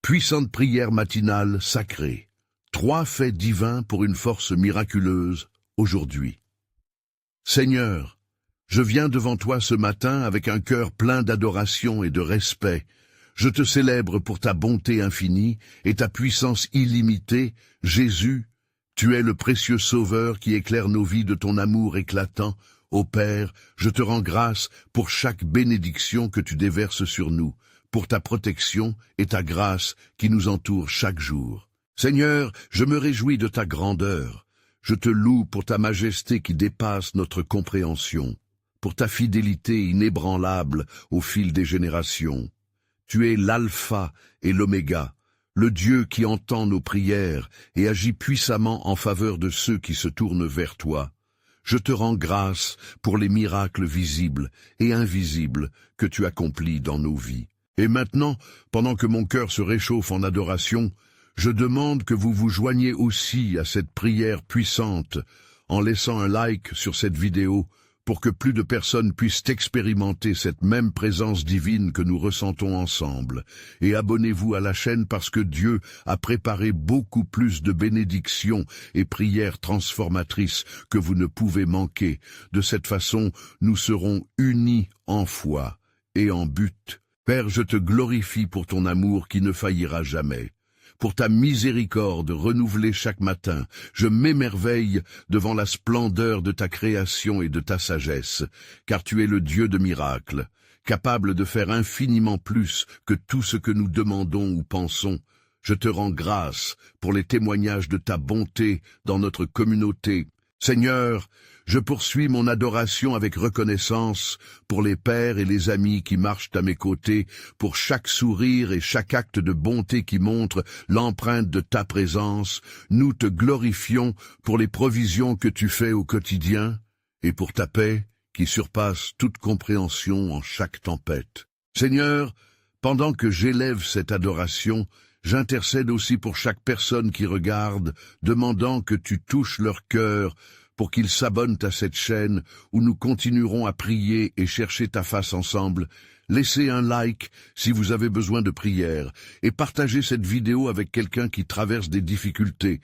Puissante prière matinale sacrée. 3 faits divins pour une force miraculeuse, aujourd'hui. Seigneur, je viens devant toi ce matin avec un cœur plein d'adoration et de respect. Je te célèbre pour ta bonté infinie et ta puissance illimitée. Jésus, tu es le précieux Sauveur qui éclaire nos vies de ton amour éclatant. Ô Père, je te rends grâce pour chaque bénédiction que tu déverses sur nous, pour ta protection et ta grâce qui nous entourent chaque jour. Seigneur, je me réjouis de ta grandeur. Je te loue pour ta majesté qui dépasse notre compréhension, pour ta fidélité inébranlable au fil des générations. Tu es l'alpha et l'oméga, le Dieu qui entend nos prières et agit puissamment en faveur de ceux qui se tournent vers toi. Je te rends grâce pour les miracles visibles et invisibles que tu accomplis dans nos vies. Et maintenant, pendant que mon cœur se réchauffe en adoration, je demande que vous vous joigniez aussi à cette prière puissante en laissant un like sur cette vidéo pour que plus de personnes puissent expérimenter cette même présence divine que nous ressentons ensemble. Et abonnez-vous à la chaîne parce que Dieu a préparé beaucoup plus de bénédictions et prières transformatrices que vous ne pouvez manquer. De cette façon, nous serons unis en foi et en but. Père, je te glorifie pour ton amour qui ne faillira jamais. Pour ta miséricorde renouvelée chaque matin, je m'émerveille devant la splendeur de ta création et de ta sagesse, car tu es le Dieu de miracles, capable de faire infiniment plus que tout ce que nous demandons ou pensons. Je te rends grâce pour les témoignages de ta bonté dans notre communauté. Seigneur, je poursuis mon adoration avec reconnaissance pour les pères et les amis qui marchent à mes côtés, pour chaque sourire et chaque acte de bonté qui montre l'empreinte de ta présence. Nous te glorifions pour les provisions que tu fais au quotidien et pour ta paix qui surpasse toute compréhension en chaque tempête. Seigneur, pendant que j'élève cette adoration, j'intercède aussi pour chaque personne qui regarde, demandant que tu touches leur cœur pour qu'ils s'abonnent à cette chaîne où nous continuerons à prier et chercher ta face ensemble. Laissez un like si vous avez besoin de prière et partagez cette vidéo avec quelqu'un qui traverse des difficultés,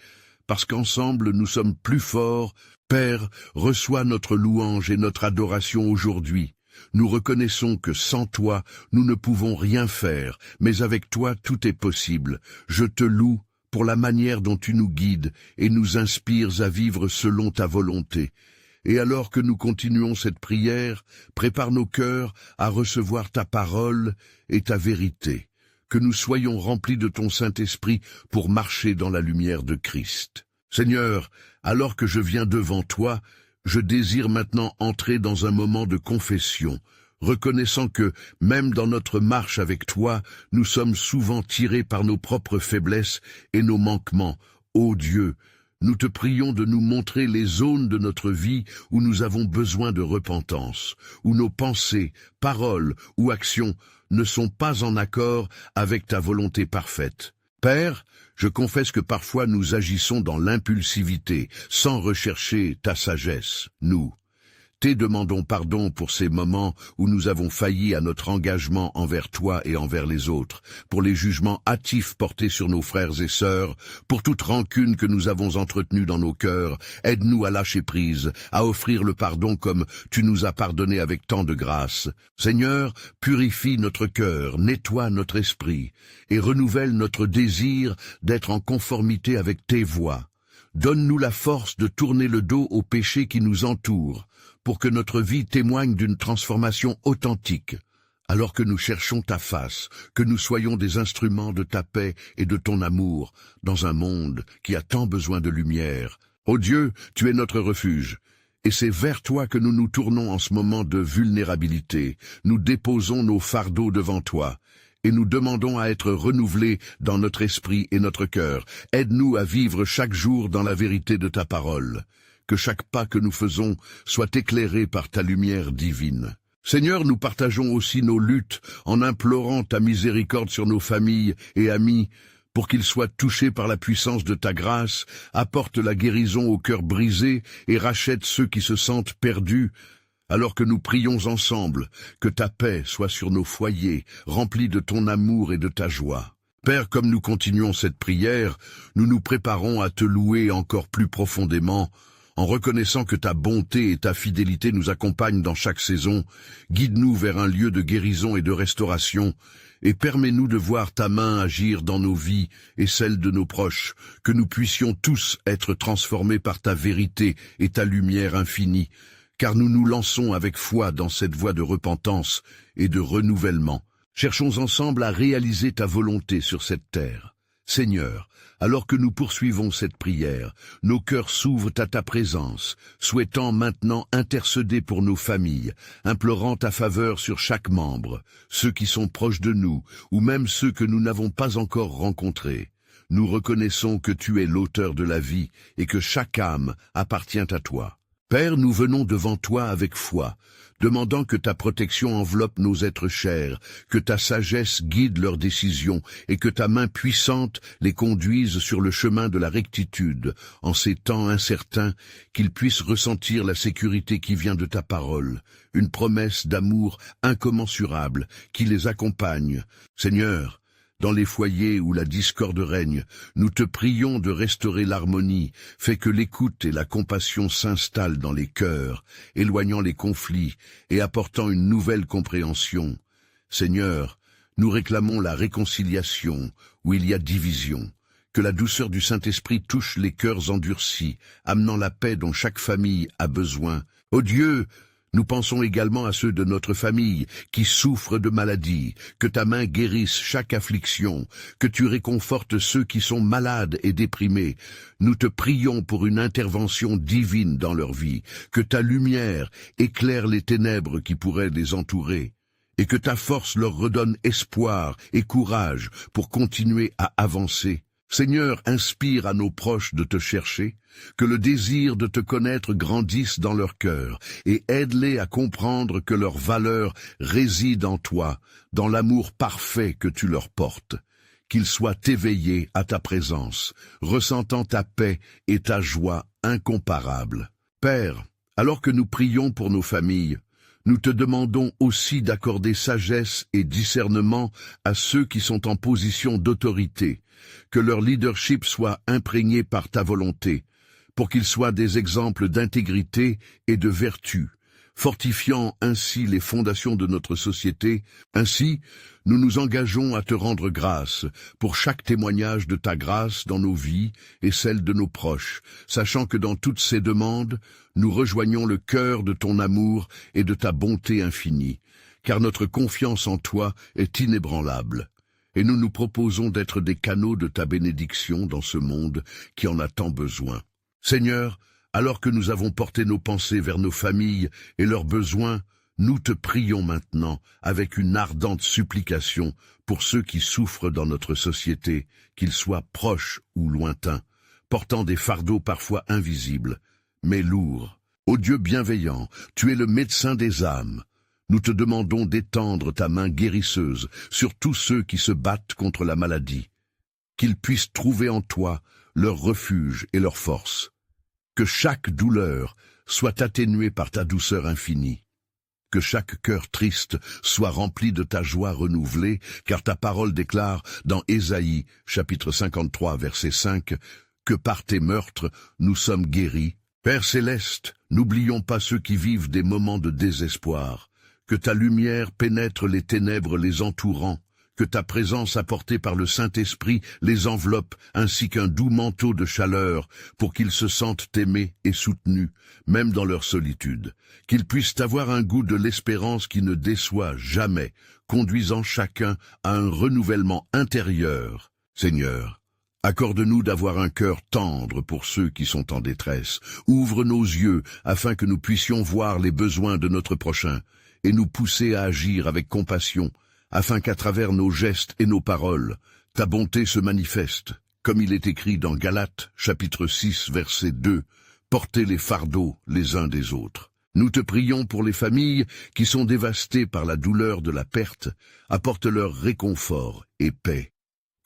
parce qu'ensemble nous sommes plus forts. Père, reçois notre louange et notre adoration aujourd'hui. Nous reconnaissons que sans toi, nous ne pouvons rien faire, mais avec toi, tout est possible. Je te loue pour la manière dont tu nous guides et nous inspires à vivre selon ta volonté. Et alors que nous continuons cette prière, prépare nos cœurs à recevoir ta parole et ta vérité. Que nous soyons remplis de ton Saint-Esprit pour marcher dans la lumière de Christ. Seigneur, alors que je viens devant toi, je désire maintenant entrer dans un moment de confession, reconnaissant que, même dans notre marche avec toi, nous sommes souvent tirés par nos propres faiblesses et nos manquements. Ô Dieu, nous te prions de nous montrer les zones de notre vie où nous avons besoin de repentance, où nos pensées, paroles ou actions ne sont pas en accord avec ta volonté parfaite. Père, je confesse que parfois nous agissons dans l'impulsivité, sans rechercher ta sagesse. Nous te demandons pardon pour ces moments où nous avons failli à notre engagement envers toi et envers les autres, pour les jugements hâtifs portés sur nos frères et sœurs, pour toute rancune que nous avons entretenue dans nos cœurs. Aide-nous à lâcher prise, à offrir le pardon comme tu nous as pardonné avec tant de grâce. Seigneur, purifie notre cœur, nettoie notre esprit et renouvelle notre désir d'être en conformité avec tes voies. Donne-nous la force de tourner le dos aux péchés qui nous entourent, pour que notre vie témoigne d'une transformation authentique. Alors que nous cherchons ta face, que nous soyons des instruments de ta paix et de ton amour, dans un monde qui a tant besoin de lumière. Ô Dieu, tu es notre refuge, et c'est vers toi que nous nous tournons en ce moment de vulnérabilité. Nous déposons nos fardeaux devant toi, et nous demandons à être renouvelés dans notre esprit et notre cœur. Aide-nous à vivre chaque jour dans la vérité de ta parole. Que chaque pas que nous faisons soit éclairé par ta lumière divine. Seigneur, nous partageons aussi nos luttes en implorant ta miséricorde sur nos familles et amis, pour qu'ils soient touchés par la puissance de ta grâce, apporte la guérison aux cœurs brisés et rachète ceux qui se sentent perdus. Alors que nous prions ensemble, que ta paix soit sur nos foyers, remplis de ton amour et de ta joie. Père, comme nous continuons cette prière, nous nous préparons à te louer encore plus profondément, en reconnaissant que ta bonté et ta fidélité nous accompagnent dans chaque saison. Guide-nous vers un lieu de guérison et de restauration, et permets-nous de voir ta main agir dans nos vies et celles de nos proches, que nous puissions tous être transformés par ta vérité et ta lumière infinie, car nous nous lançons avec foi dans cette voie de repentance et de renouvellement. Cherchons ensemble à réaliser ta volonté sur cette terre. Seigneur, alors que nous poursuivons cette prière, nos cœurs s'ouvrent à ta présence, souhaitant maintenant intercéder pour nos familles, implorant ta faveur sur chaque membre, ceux qui sont proches de nous, ou même ceux que nous n'avons pas encore rencontrés. Nous reconnaissons que tu es l'auteur de la vie et que chaque âme appartient à toi. Père, nous venons devant toi avec foi, demandant que ta protection enveloppe nos êtres chers, que ta sagesse guide leurs décisions et que ta main puissante les conduise sur le chemin de la rectitude, en ces temps incertains, qu'ils puissent ressentir la sécurité qui vient de ta parole, une promesse d'amour incommensurable qui les accompagne. Seigneur, dans les foyers où la discorde règne, nous te prions de restaurer l'harmonie, fais que l'écoute et la compassion s'installent dans les cœurs, éloignant les conflits et apportant une nouvelle compréhension. Seigneur, nous réclamons la réconciliation où il y a division, que la douceur du Saint-Esprit touche les cœurs endurcis, amenant la paix dont chaque famille a besoin. Ô Dieu, nous pensons également à ceux de notre famille qui souffrent de maladies, que ta main guérisse chaque affliction, que tu réconfortes ceux qui sont malades et déprimés. Nous te prions pour une intervention divine dans leur vie, que ta lumière éclaire les ténèbres qui pourraient les entourer, et que ta force leur redonne espoir et courage pour continuer à avancer. Seigneur, inspire à nos proches de te chercher, que le désir de te connaître grandisse dans leur cœur, et aide-les à comprendre que leur valeur réside en toi, dans l'amour parfait que tu leur portes. Qu'ils soient éveillés à ta présence, ressentant ta paix et ta joie incomparables. Père, alors que nous prions pour nos familles, nous te demandons aussi d'accorder sagesse et discernement à ceux qui sont en position d'autorité, que leur leadership soit imprégné par ta volonté, pour qu'ils soient des exemples d'intégrité et de vertu, fortifiant ainsi les fondations de notre société. Ainsi, nous nous engageons à te rendre grâce pour chaque témoignage de ta grâce dans nos vies et celles de nos proches, sachant que dans toutes ces demandes, nous rejoignons le cœur de ton amour et de ta bonté infinie, car notre confiance en toi est inébranlable. Et nous nous proposons d'être des canaux de ta bénédiction dans ce monde qui en a tant besoin. Seigneur, alors que nous avons porté nos pensées vers nos familles et leurs besoins, nous te prions maintenant avec une ardente supplication pour ceux qui souffrent dans notre société, qu'ils soient proches ou lointains, portant des fardeaux parfois invisibles, mais lourds. Ô Dieu bienveillant, tu es le médecin des âmes. Nous te demandons d'étendre ta main guérisseuse sur tous ceux qui se battent contre la maladie, qu'ils puissent trouver en toi leur refuge et leur force. Que chaque douleur soit atténuée par ta douceur infinie. Que chaque cœur triste soit rempli de ta joie renouvelée, car ta parole déclare dans Ésaïe, chapitre 53, verset 5, que par tes meurtres nous sommes guéris. Père céleste, n'oublions pas ceux qui vivent des moments de désespoir. Que ta lumière pénètre les ténèbres les entourant, que ta présence apportée par le Saint-Esprit les enveloppe, ainsi qu'un doux manteau de chaleur, pour qu'ils se sentent aimés et soutenus, même dans leur solitude. Qu'ils puissent avoir un goût de l'espérance qui ne déçoit jamais, conduisant chacun à un renouvellement intérieur. Seigneur, accorde-nous d'avoir un cœur tendre pour ceux qui sont en détresse. Ouvre nos yeux afin que nous puissions voir les besoins de notre prochain, et nous pousser à agir avec compassion, afin qu'à travers nos gestes et nos paroles, ta bonté se manifeste, comme il est écrit dans Galates, chapitre 6, verset 2, « Portez les fardeaux les uns des autres ». Nous te prions pour les familles qui sont dévastées par la douleur de la perte, apporte-leur réconfort et paix.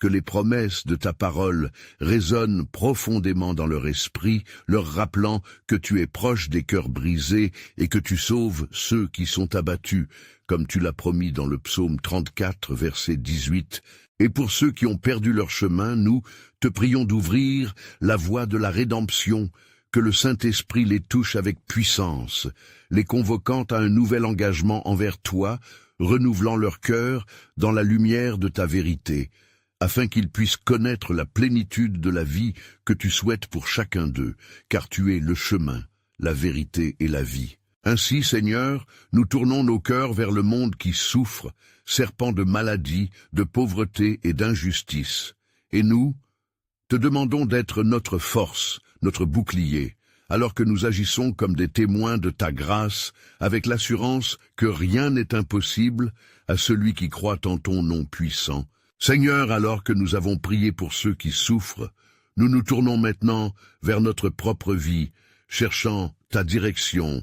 Que les promesses de ta parole résonnent profondément dans leur esprit, leur rappelant que tu es proche des cœurs brisés et que tu sauves ceux qui sont abattus, comme tu l'as promis dans le psaume 34, verset 18. Et pour ceux qui ont perdu leur chemin, nous te prions d'ouvrir la voie de la rédemption, que le Saint-Esprit les touche avec puissance, les convoquant à un nouvel engagement envers toi, renouvelant leur cœur dans la lumière de ta vérité, afin qu'ils puissent connaître la plénitude de la vie que tu souhaites pour chacun d'eux, car tu es le chemin, la vérité et la vie. Ainsi, Seigneur, nous tournons nos cœurs vers le monde qui souffre, serpent de maladie, de pauvreté et d'injustice. Et nous, te demandons d'être notre force, notre bouclier, alors que nous agissons comme des témoins de ta grâce, avec l'assurance que rien n'est impossible à celui qui croit en ton nom puissant. Seigneur, alors que nous avons prié pour ceux qui souffrent, nous nous tournons maintenant vers notre propre vie, cherchant ta direction,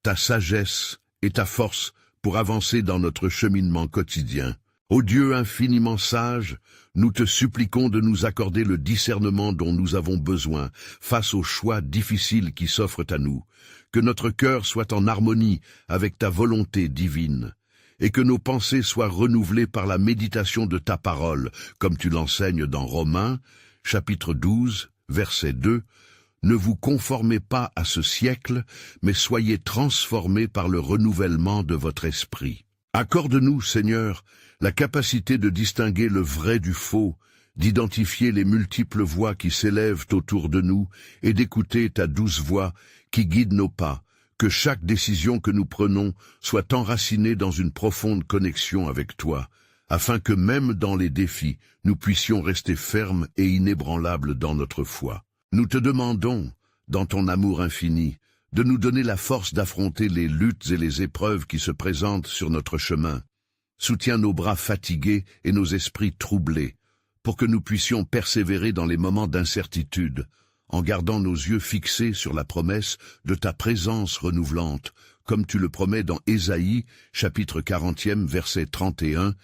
ta sagesse et ta force pour avancer dans notre cheminement quotidien. Ô Dieu infiniment sage, nous te suppliquons de nous accorder le discernement dont nous avons besoin face aux choix difficiles qui s'offrent à nous, que notre cœur soit en harmonie avec ta volonté divine, et que nos pensées soient renouvelées par la méditation de ta parole, comme tu l'enseignes dans Romains, chapitre 12, verset 2, « Ne vous conformez pas à ce siècle, mais soyez transformés par le renouvellement de votre esprit. » Accorde-nous, Seigneur, la capacité de distinguer le vrai du faux, d'identifier les multiples voix qui s'élèvent autour de nous et d'écouter ta douce voix qui guide nos pas, que chaque décision que nous prenons soit enracinée dans une profonde connexion avec toi, afin que même dans les défis, nous puissions rester fermes et inébranlables dans notre foi. Nous te demandons, dans ton amour infini, de nous donner la force d'affronter les luttes et les épreuves qui se présentent sur notre chemin. Soutiens nos bras fatigués et nos esprits troublés, pour que nous puissions persévérer dans les moments d'incertitude, en gardant nos yeux fixés sur la promesse de ta présence renouvelante, comme tu le promets dans Ésaïe, chapitre 40e, verset 31,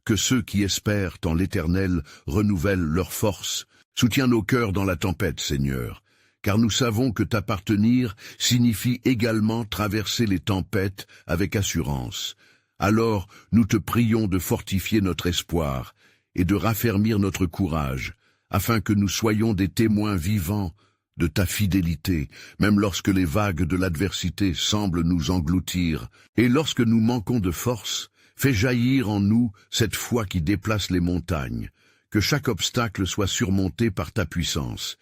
que ceux qui espèrent en l'Éternel renouvellent leur force. Soutiens nos cœurs dans la tempête, Seigneur, car nous savons que t'appartenir signifie également traverser les tempêtes avec assurance. Alors, nous te prions de fortifier notre espoir et de raffermir notre courage, afin que nous soyons des témoins vivants de ta fidélité, même lorsque les vagues de l'adversité semblent nous engloutir. Et lorsque nous manquons de force, fais jaillir en nous cette foi qui déplace les montagnes, que chaque obstacle soit surmonté par ta puissance,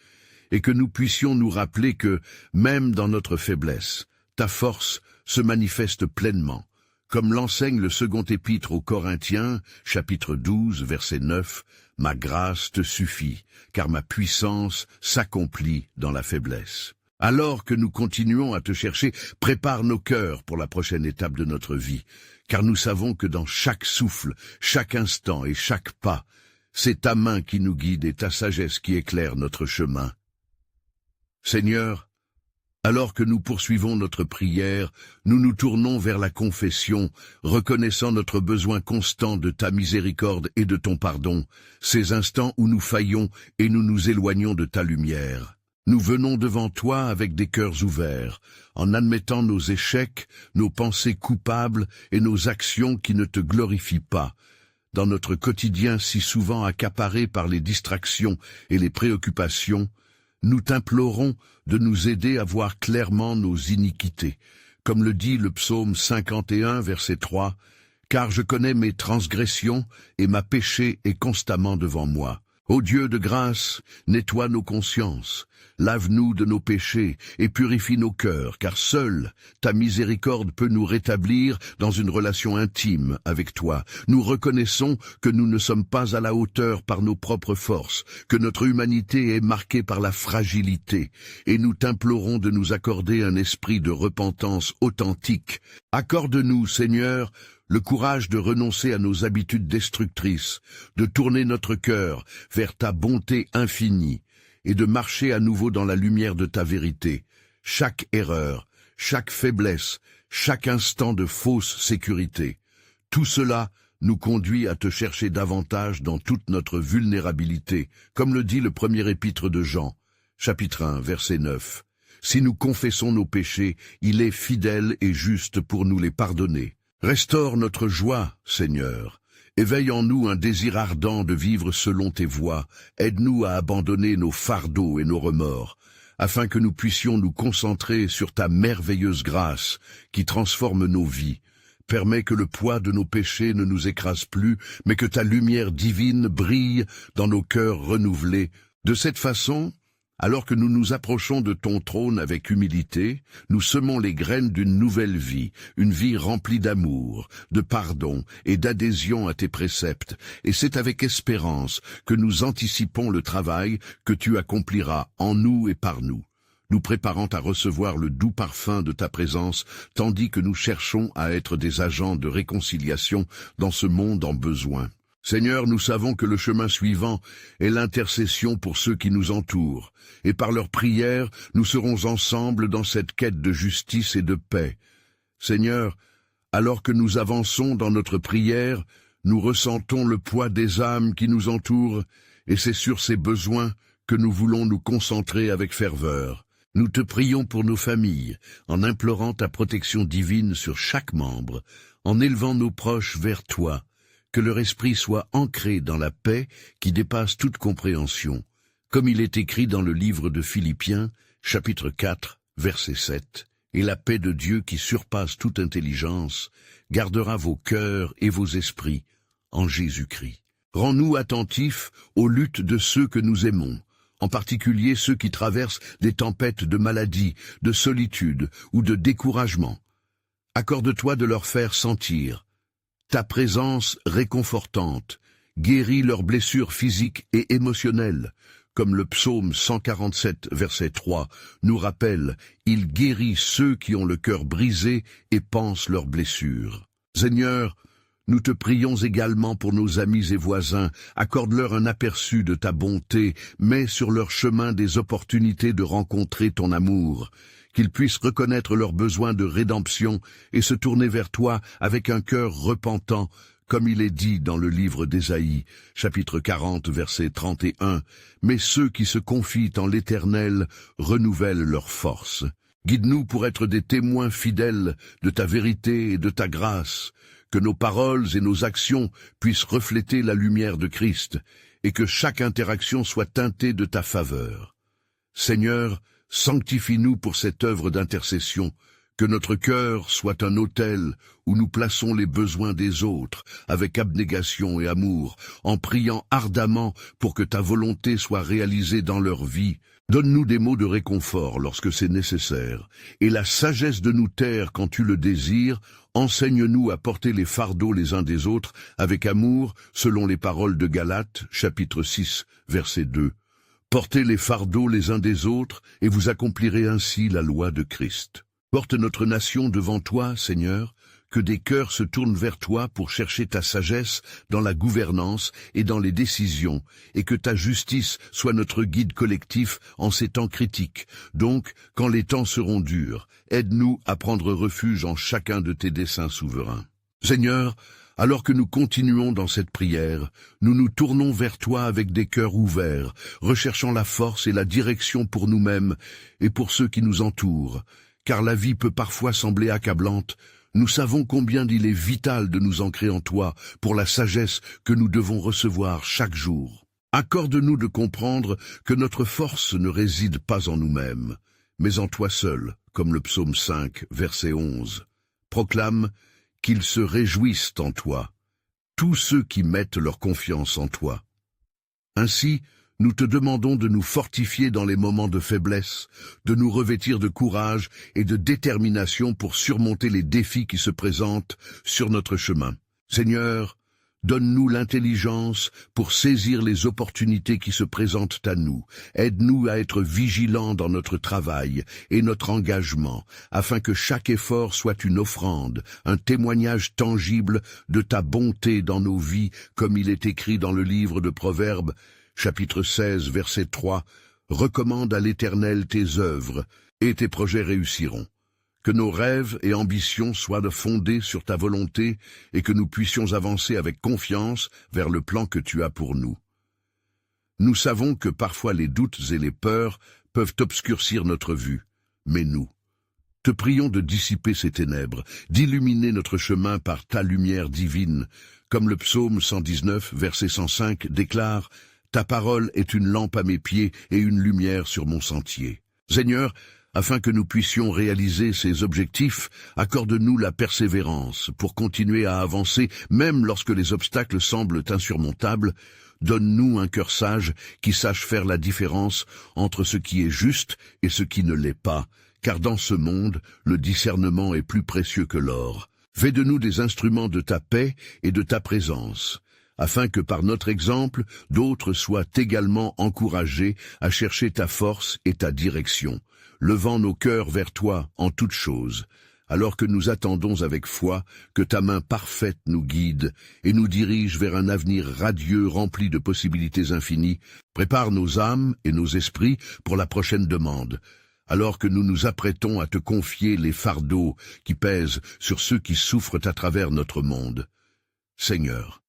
et que nous puissions nous rappeler que, même dans notre faiblesse, ta force se manifeste pleinement, comme l'enseigne le second épître aux Corinthiens, chapitre 12, verset 9, « Ma grâce te suffit, car ma puissance s'accomplit dans la faiblesse. » Alors que nous continuons à te chercher, prépare nos cœurs pour la prochaine étape de notre vie, car nous savons que dans chaque souffle, chaque instant et chaque pas, c'est ta main qui nous guide et ta sagesse qui éclaire notre chemin. Seigneur, alors que nous poursuivons notre prière, nous nous tournons vers la confession, reconnaissant notre besoin constant de ta miséricorde et de ton pardon, ces instants où nous faillons et nous nous éloignons de ta lumière. Nous venons devant toi avec des cœurs ouverts, en admettant nos échecs, nos pensées coupables et nos actions qui ne te glorifient pas. Dans notre quotidien si souvent accaparé par les distractions et les préoccupations, nous t'implorons de nous aider à voir clairement nos iniquités, comme le dit le psaume 51, verset 3, « Car je connais mes transgressions et ma péché est constamment devant moi. Ô Dieu de grâce, nettoie nos consciences, lave-nous de nos péchés et purifie nos cœurs, car seule ta miséricorde peut nous rétablir dans une relation intime avec toi. Nous reconnaissons que nous ne sommes pas à la hauteur par nos propres forces, que notre humanité est marquée par la fragilité, et nous t'implorons de nous accorder un esprit de repentance authentique. Accorde-nous, Seigneur, le courage de renoncer à nos habitudes destructrices, de tourner notre cœur vers ta bonté infinie et de marcher à nouveau dans la lumière de ta vérité. Chaque erreur, chaque faiblesse, chaque instant de fausse sécurité, tout cela nous conduit à te chercher davantage dans toute notre vulnérabilité, comme le dit le premier épître de Jean, chapitre 1, verset 9. Si nous confessons nos péchés, il est fidèle et juste pour nous les pardonner. Restaure notre joie, Seigneur. Éveille en nous un désir ardent de vivre selon tes voies. Aide-nous à abandonner nos fardeaux et nos remords, afin que nous puissions nous concentrer sur ta merveilleuse grâce qui transforme nos vies. Permets que le poids de nos péchés ne nous écrase plus, mais que ta lumière divine brille dans nos cœurs renouvelés. De cette façon, alors que nous nous approchons de ton trône avec humilité, nous semons les graines d'une nouvelle vie, une vie remplie d'amour, de pardon et d'adhésion à tes préceptes, et c'est avec espérance que nous anticipons le travail que tu accompliras en nous et par nous, nous préparant à recevoir le doux parfum de ta présence, tandis que nous cherchons à être des agents de réconciliation dans ce monde en besoin. Seigneur, nous savons que le chemin suivant est l'intercession pour ceux qui nous entourent, et par leur prière, nous serons ensemble dans cette quête de justice et de paix. Seigneur, alors que nous avançons dans notre prière, nous ressentons le poids des âmes qui nous entourent, et c'est sur ces besoins que nous voulons nous concentrer avec ferveur. Nous te prions pour nos familles, en implorant ta protection divine sur chaque membre, en élevant nos proches vers toi, que leur esprit soit ancré dans la paix qui dépasse toute compréhension, comme il est écrit dans le livre de Philippiens, chapitre 4, verset 7, « Et la paix de Dieu qui surpasse toute intelligence gardera vos cœurs et vos esprits en Jésus-Christ. » Rends-nous attentifs aux luttes de ceux que nous aimons, en particulier ceux qui traversent des tempêtes de maladie, de solitude ou de découragement. Accorde-toi de leur faire sentir ta présence réconfortante, guéris leurs blessures physiques et émotionnelles, comme le psaume 147, verset 3, nous rappelle, « Il guérit ceux qui ont le cœur brisé et pansent leurs blessures. » Seigneur, nous te prions également pour nos amis et voisins, accorde-leur un aperçu de ta bonté, mets sur leur chemin des opportunités de rencontrer ton amour, qu'ils puissent reconnaître leurs besoins de rédemption et se tourner vers toi avec un cœur repentant, comme il est dit dans le livre d'Ésaïe, chapitre 40, verset 31, « Mais ceux qui se confient en l'Éternel renouvellent leur force. » Guide-nous pour être des témoins fidèles de ta vérité et de ta grâce, que nos paroles et nos actions puissent refléter la lumière de Christ, et que chaque interaction soit teintée de ta faveur. Seigneur, sanctifie-nous pour cette œuvre d'intercession, que notre cœur soit un autel où nous plaçons les besoins des autres avec abnégation et amour, en priant ardemment pour que ta volonté soit réalisée dans leur vie. Donne-nous des mots de réconfort lorsque c'est nécessaire, et la sagesse de nous taire quand tu le désires. Enseigne-nous à porter les fardeaux les uns des autres avec amour, selon les paroles de Galates, chapitre 6, verset 2. Portez les fardeaux les uns des autres, et vous accomplirez ainsi la loi de Christ. Porte notre nation devant toi, Seigneur, que des cœurs se tournent vers toi pour chercher ta sagesse dans la gouvernance et dans les décisions, et que ta justice soit notre guide collectif en ces temps critiques. Donc, quand les temps seront durs, aide-nous à prendre refuge en chacun de tes desseins souverains. Seigneur, alors que nous continuons dans cette prière, nous nous tournons vers toi avec des cœurs ouverts, recherchant la force et la direction pour nous-mêmes et pour ceux qui nous entourent. Car la vie peut parfois sembler accablante, nous savons combien il est vital de nous ancrer en toi pour la sagesse que nous devons recevoir chaque jour. Accorde-nous de comprendre que notre force ne réside pas en nous-mêmes, mais en toi seul, comme le psaume 5, verset 11. Proclame qu'ils se réjouissent en toi, tous ceux qui mettent leur confiance en toi. Ainsi, nous te demandons de nous fortifier dans les moments de faiblesse, de nous revêtir de courage et de détermination pour surmonter les défis qui se présentent sur notre chemin. Seigneur, donne-nous l'intelligence pour saisir les opportunités qui se présentent à nous. Aide-nous à être vigilants dans notre travail et notre engagement, afin que chaque effort soit une offrande, un témoignage tangible de ta bonté dans nos vies, comme il est écrit dans le livre de Proverbes, chapitre 16, verset 3, « Recommande à l'Éternel tes œuvres, et tes projets réussiront. que nos rêves et ambitions soient fondés sur ta volonté et que nous puissions avancer avec confiance vers le plan que tu as pour nous. Nous savons que parfois les doutes et les peurs peuvent obscurcir notre vue, mais nous te prions de dissiper ces ténèbres, d'illuminer notre chemin par ta lumière divine, comme le psaume 119, verset 105 déclare « Ta parole est une lampe à mes pieds et une lumière sur mon sentier ». Seigneur, afin que nous puissions réaliser ces objectifs, accorde-nous la persévérance pour continuer à avancer, même lorsque les obstacles semblent insurmontables. Donne-nous un cœur sage qui sache faire la différence entre ce qui est juste et ce qui ne l'est pas, car dans ce monde, le discernement est plus précieux que l'or. Fais de nous des instruments de ta paix et de ta présence, afin que par notre exemple, d'autres soient également encouragés à chercher ta force et ta direction, levant nos cœurs vers toi en toutes choses, alors que nous attendons avec foi que ta main parfaite nous guide et nous dirige vers un avenir radieux rempli de possibilités infinies. Prépare nos âmes et nos esprits pour la prochaine demande, alors que nous nous apprêtons à te confier les fardeaux qui pèsent sur ceux qui souffrent à travers notre monde. Seigneur,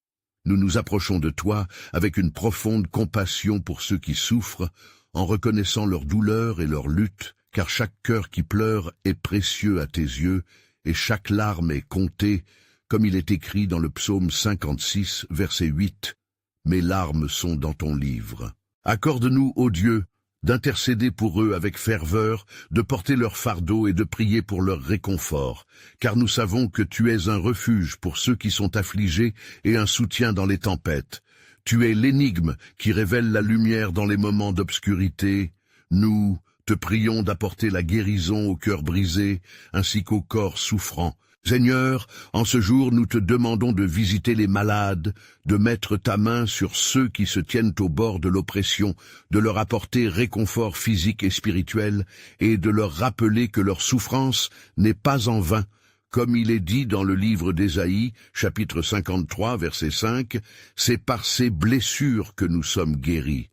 nous nous approchons de toi avec une profonde compassion pour ceux qui souffrent, en reconnaissant leur douleur et leur lutte, car chaque cœur qui pleure est précieux à tes yeux, et chaque larme est comptée, comme il est écrit dans le psaume 56, verset 8. « Mes larmes sont dans ton livre. » Accorde-nous, ô Dieu, d'intercéder pour eux avec ferveur, de porter leur fardeau et de prier pour leur réconfort, car nous savons que tu es un refuge pour ceux qui sont affligés et un soutien dans les tempêtes. Tu es l'énigme qui révèle la lumière dans les moments d'obscurité. Nous te prions d'apporter la guérison au cœur brisé, ainsi qu'au corps souffrant. Seigneur, en ce jour, nous te demandons de visiter les malades, de mettre ta main sur ceux qui se tiennent au bord de l'oppression, de leur apporter réconfort physique et spirituel, et de leur rappeler que leur souffrance n'est pas en vain. Comme il est dit dans le livre d'Ésaïe, chapitre 53, verset 5, « C'est par ces blessures que nous sommes guéris. »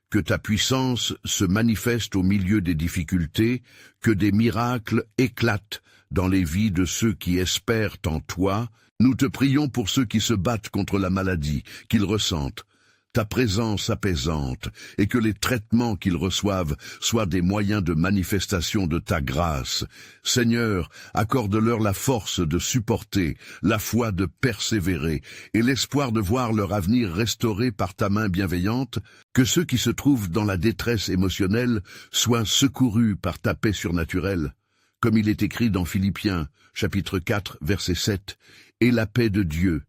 Que ta puissance se manifeste au milieu des difficultés, que des miracles éclatent dans les vies de ceux qui espèrent en toi. Nous te prions pour ceux qui se battent contre la maladie, qu'ils ressentent ta présence apaisante, et que les traitements qu'ils reçoivent soient des moyens de manifestation de ta grâce. Seigneur, accorde-leur la force de supporter, la foi de persévérer, et l'espoir de voir leur avenir restauré par ta main bienveillante. Que ceux qui se trouvent dans la détresse émotionnelle soient secourus par ta paix surnaturelle. Comme il est écrit dans Philippiens, chapitre 4, verset 7, « Et la paix de Dieu,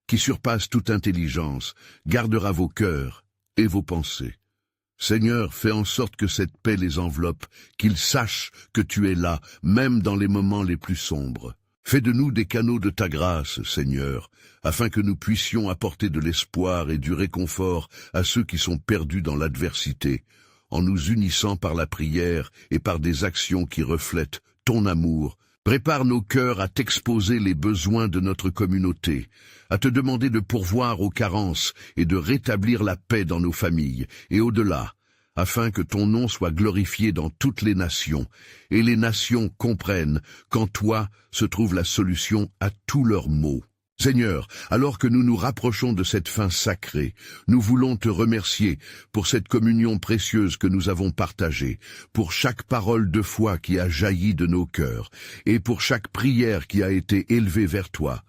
qui surpasse toute intelligence, gardera vos cœurs et vos pensées. » Seigneur, fais en sorte que cette paix les enveloppe, qu'ils sachent que tu es là, même dans les moments les plus sombres. Fais de nous des canaux de ta grâce, Seigneur, afin que nous puissions apporter de l'espoir et du réconfort à ceux qui sont perdus dans l'adversité, en nous unissant par la prière et par des actions qui reflètent ton amour. Prépare nos cœurs à t'exposer les besoins de notre communauté, à te demander de pourvoir aux carences et de rétablir la paix dans nos familles et au-delà, afin que ton nom soit glorifié dans toutes les nations, et les nations comprennent qu'en toi se trouve la solution à tous leurs maux. Seigneur, alors que nous nous rapprochons de cette fin sacrée, nous voulons te remercier pour cette communion précieuse que nous avons partagée, pour chaque parole de foi qui a jailli de nos cœurs, et pour chaque prière qui a été élevée vers toi.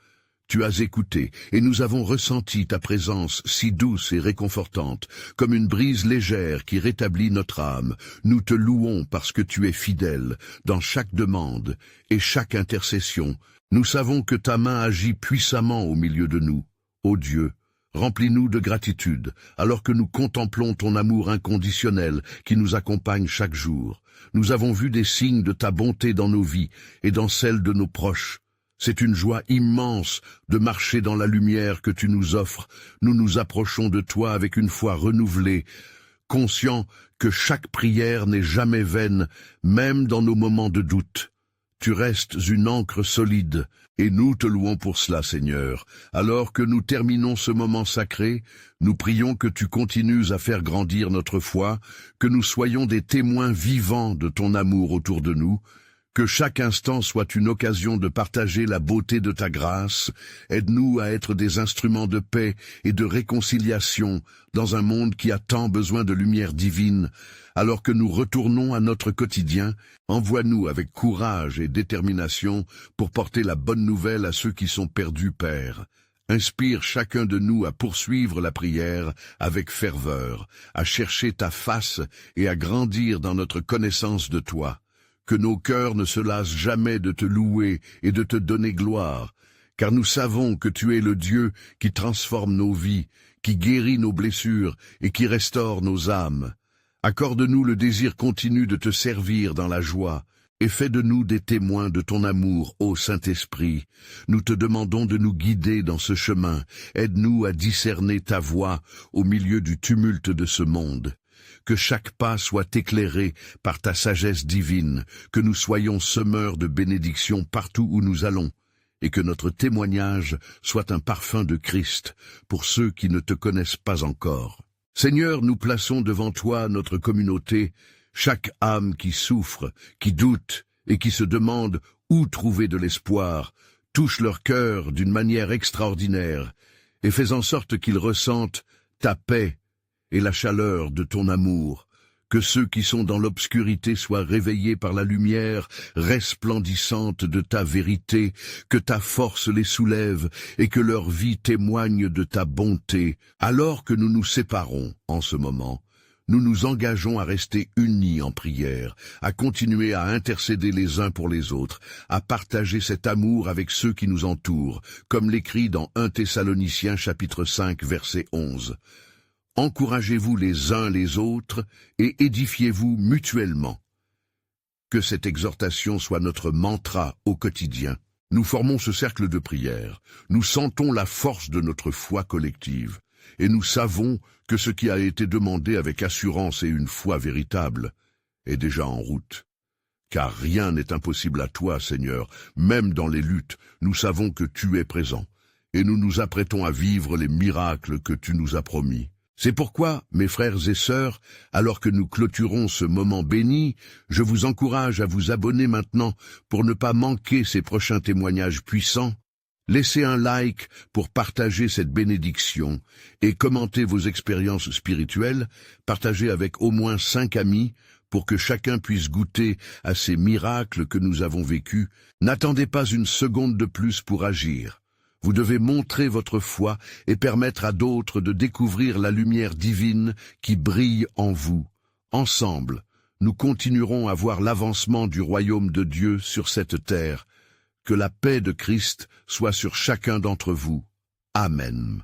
Tu as écouté, et nous avons ressenti ta présence si douce et réconfortante, comme une brise légère qui rétablit notre âme. Nous te louons parce que tu es fidèle dans chaque demande et chaque intercession. Nous savons que ta main agit puissamment au milieu de nous. Ô Dieu, remplis-nous de gratitude, alors que nous contemplons ton amour inconditionnel qui nous accompagne chaque jour. Nous avons vu des signes de ta bonté dans nos vies et dans celles de nos proches. C'est une joie immense de marcher dans la lumière que tu nous offres. Nous nous approchons de toi avec une foi renouvelée, conscients que chaque prière n'est jamais vaine, même dans nos moments de doute. Tu restes une ancre solide, et nous te louons pour cela, Seigneur. Alors que nous terminons ce moment sacré, nous prions que tu continues à faire grandir notre foi, que nous soyons des témoins vivants de ton amour autour de nous, Que chaque instant soit une occasion de partager la beauté de ta grâce. Aide-nous à être des instruments de paix et de réconciliation dans un monde qui a tant besoin de lumière divine. Alors que nous retournons à notre quotidien, envoie-nous avec courage et détermination pour porter la bonne nouvelle à ceux qui sont perdus, Père. Inspire chacun de nous à poursuivre la prière avec ferveur, à chercher ta face et à grandir dans notre connaissance de toi. Que nos cœurs ne se lassent jamais de te louer et de te donner gloire, car nous savons que tu es le Dieu qui transforme nos vies, qui guérit nos blessures et qui restaure nos âmes. Accorde-nous le désir continu de te servir dans la joie, et fais de nous des témoins de ton amour, ô Saint-Esprit. Nous te demandons de nous guider dans ce chemin. Aide-nous à discerner ta voix au milieu du tumulte de ce monde. Que chaque pas soit éclairé par ta sagesse divine, que nous soyons semeurs de bénédictions partout où nous allons, et que notre témoignage soit un parfum de Christ pour ceux qui ne te connaissent pas encore. Seigneur, nous plaçons devant toi notre communauté, chaque âme qui souffre, qui doute et qui se demande où trouver de l'espoir. Touche leur cœur d'une manière extraordinaire et fais en sorte qu'ils ressentent ta paix et la chaleur de ton amour. Que ceux qui sont dans l'obscurité soient réveillés par la lumière resplendissante de ta vérité, que ta force les soulève et que leur vie témoigne de ta bonté. Alors que nous nous séparons en ce moment, nous nous engageons à rester unis en prière, à continuer à intercéder les uns pour les autres, à partager cet amour avec ceux qui nous entourent, comme l'écrit dans 1 Thessaloniciens chapitre 5 verset 11. Encouragez-vous les uns les autres et édifiez-vous mutuellement. Que cette exhortation soit notre mantra au quotidien. Nous formons ce cercle de prière, nous sentons la force de notre foi collective, et nous savons que ce qui a été demandé avec assurance et une foi véritable est déjà en route. Car rien n'est impossible à toi, Seigneur, même dans les luttes, nous savons que tu es présent, et nous nous apprêtons à vivre les miracles que tu nous as promis. C'est pourquoi, mes frères et sœurs, alors que nous clôturons ce moment béni, je vous encourage à vous abonner maintenant pour ne pas manquer ces prochains témoignages puissants. Laissez un like pour partager cette bénédiction et commentez vos expériences spirituelles, partagez avec au moins 5 amis pour que chacun puisse goûter à ces miracles que nous avons vécus. N'attendez pas une seconde de plus pour agir. Vous devez montrer votre foi et permettre à d'autres de découvrir la lumière divine qui brille en vous. Ensemble, nous continuerons à voir l'avancement du royaume de Dieu sur cette terre. Que la paix de Christ soit sur chacun d'entre vous. Amen.